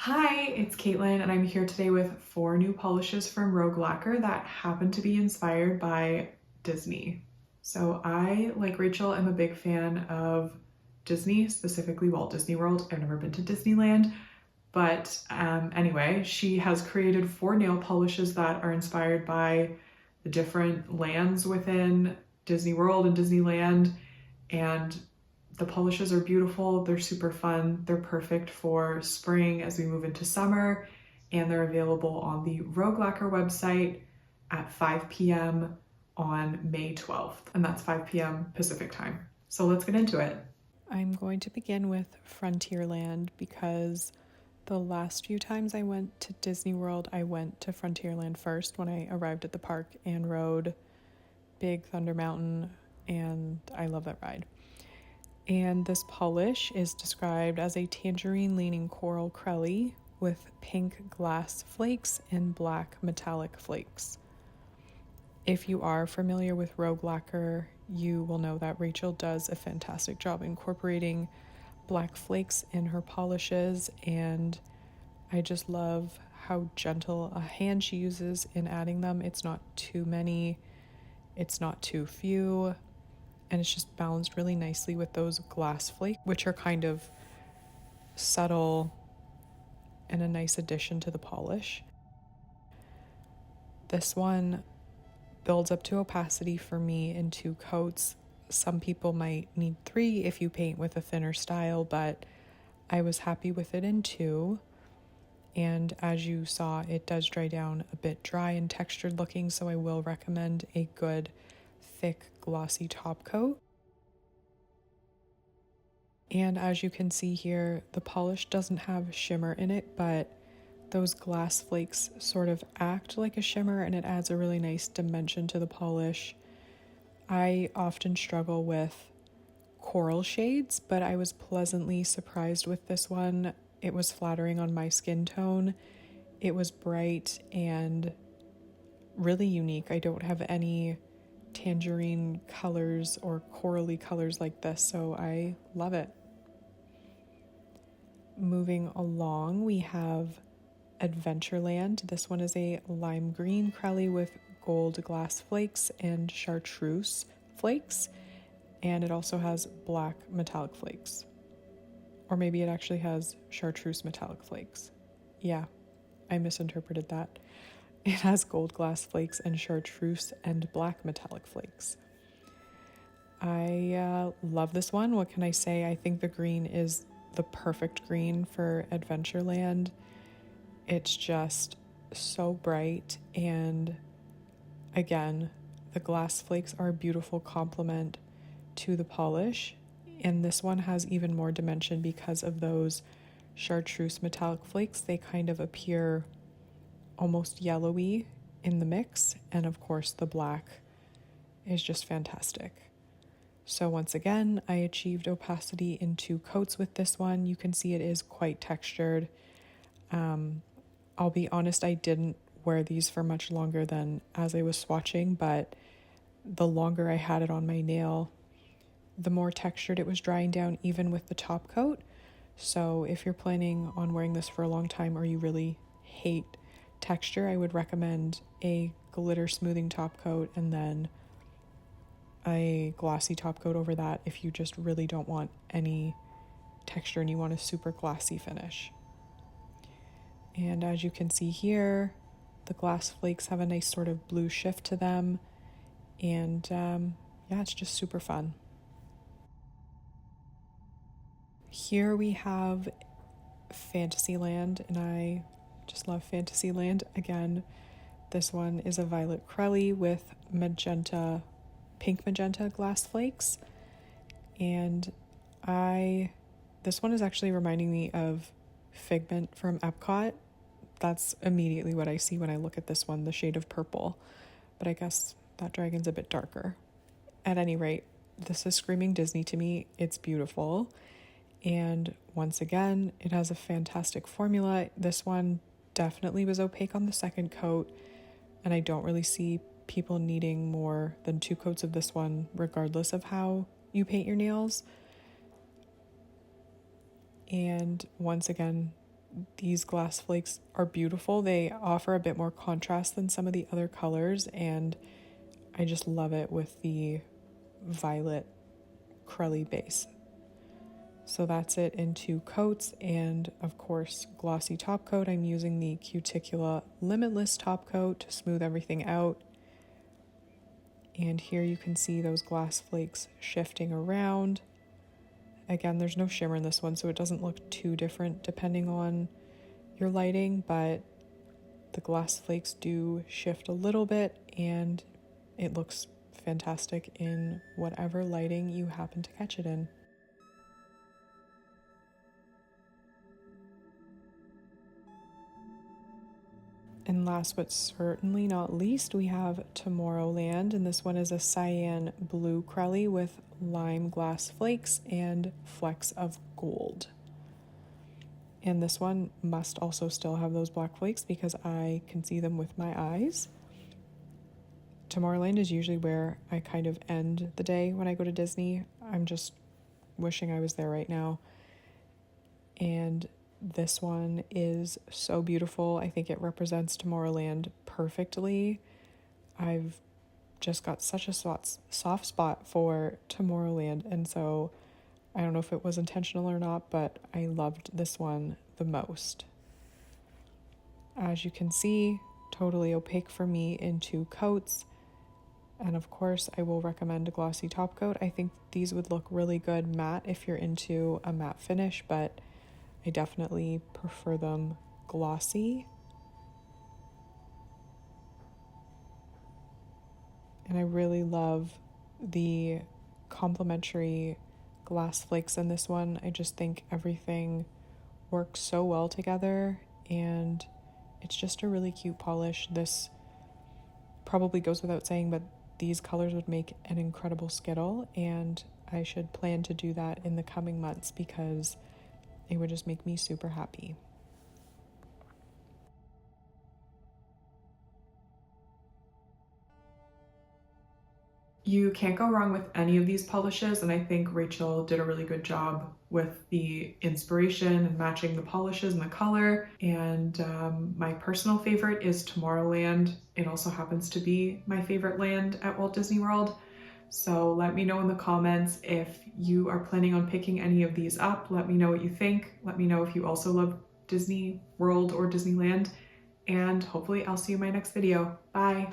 Hi, it's Caitlin, and I'm here today with 4 new polishes from Rogue Lacquer that happen to be inspired by Disney. So I, like Rachel, am a big fan of Disney, specifically Walt Disney World. I've never been to Disneyland, but anyway, she has created 4 nail polishes that are inspired by the different lands within Disney World and Disneyland, and the polishes are beautiful, they're super fun, they're perfect for spring as we move into summer, and they're available on the Rogue Lacquer website at 5 p.m. on May 12th, and that's 5 p.m. Pacific time. So let's get into it. I'm going to begin with Frontierland because the last few times I went to Disney World, I went to Frontierland first when I arrived at the park and rode Big Thunder Mountain, and I love that ride. And this polish is described as a tangerine leaning coral crelly with pink glass flakes and black metallic flakes. If you are familiar with Rogue Lacquer, you will know that Rachel does a fantastic job incorporating black flakes in her polishes, and I just love how gentle a hand she uses in adding them. It's not too many, it's not too few, and it's just balanced really nicely with those glass flakes, which are kind of subtle and a nice addition to the polish. This one builds up to opacity for me in 2 coats. Some people might need 3 if you paint with a thinner style, but I was happy with it in 2. And as you saw, it does dry down a bit dry and textured looking, so I will recommend a good, thick, glossy top coat. And as you can see here, the polish doesn't have shimmer in it, but those glass flakes sort of act like a shimmer, and it adds a really nice dimension to the polish. I often struggle with coral shades, but I was pleasantly surprised with this one. It was flattering on my skin tone. It was bright and really unique. I don't have any tangerine colors or corally colors like this, so I love it. Moving along, we have Adventureland. This one is a lime green crelly with gold glass flakes and chartreuse flakes, and it also has black metallic flakes. Or maybe it actually has chartreuse metallic flakes. Yeah, I misinterpreted that. It has gold glass flakes and chartreuse and black metallic flakes. I love this one. What can I say? I think the green is the perfect green for Adventureland. It's just so bright, and again, the glass flakes are a beautiful complement to the polish, and this one has even more dimension because of those chartreuse metallic flakes. They kind of appear almost yellowy in the mix, and of course the black is just fantastic. So once again, I achieved opacity in 2 coats with this one. You can see it is quite textured. I'll be honest, I didn't wear these for much longer than as I was swatching, but the longer I had it on my nail, the more textured it was drying down, even with the top coat. So if you're planning on wearing this for a long time or you really hate texture, I would recommend a glitter smoothing top coat and then a glossy top coat over that if you just really don't want any texture and you want a super glossy finish. And as you can see here, the glass flakes have a nice sort of blue shift to them, and yeah, it's just super fun. Here we have Fantasyland, and I just love Fantasyland. Again, this one is a violet crelly with pink magenta glass flakes, and this one is actually reminding me of Figment from Epcot. That's immediately what I see when I look at this one, the shade of purple, but I guess that dragon's a bit darker. At any rate, this is screaming Disney to me. It's beautiful. And once again, it has a fantastic formula. This one definitely was opaque on the second coat, and I don't really see people needing more than 2 coats of this one, regardless of how you paint your nails. And once again, these glass flakes are beautiful. They offer a bit more contrast than some of the other colors, and I just love it with the violet crelly base. So that's it in 2 coats, and of course glossy top coat. I'm using the Cuticula Limitless top coat to smooth everything out. And here you can see those glass flakes shifting around. Again, there's no shimmer in this one, so it doesn't look too different depending on your lighting, but the glass flakes do shift a little bit, and it looks fantastic in whatever lighting you happen to catch it in. And last but certainly not least, we have Tomorrowland, and this one is a cyan blue crelly with lime glass flakes and flecks of gold. And this one must also still have those black flakes because I can see them with my eyes. Tomorrowland is usually where I kind of end the day when I go to Disney. I'm just wishing I was there right now. And this one is so beautiful. I think it represents Tomorrowland perfectly. I've just got such a soft spot for Tomorrowland, and so I don't know if it was intentional or not, but I loved this one the most. As you can see, totally opaque for me in 2 coats. And of course, I will recommend a glossy top coat. I think these would look really good matte if you're into a matte finish, but I definitely prefer them glossy. And I really love the complementary glass flakes in this one. I just think everything works so well together, and it's just a really cute polish. This probably goes without saying, but these colors would make an incredible Skittle, and I should plan to do that in the coming months because it would just make me super happy. You can't go wrong with any of these polishes, and I think Rachel did a really good job with the inspiration and matching the polishes and the color. And my personal favorite is Tomorrowland. It also happens to be my favorite land at Walt Disney World. So let me know in the comments if you are planning on picking any of these up. Let me know what you think. Let me know if you also love Disney World or Disneyland. And hopefully I'll see you in my next video. Bye.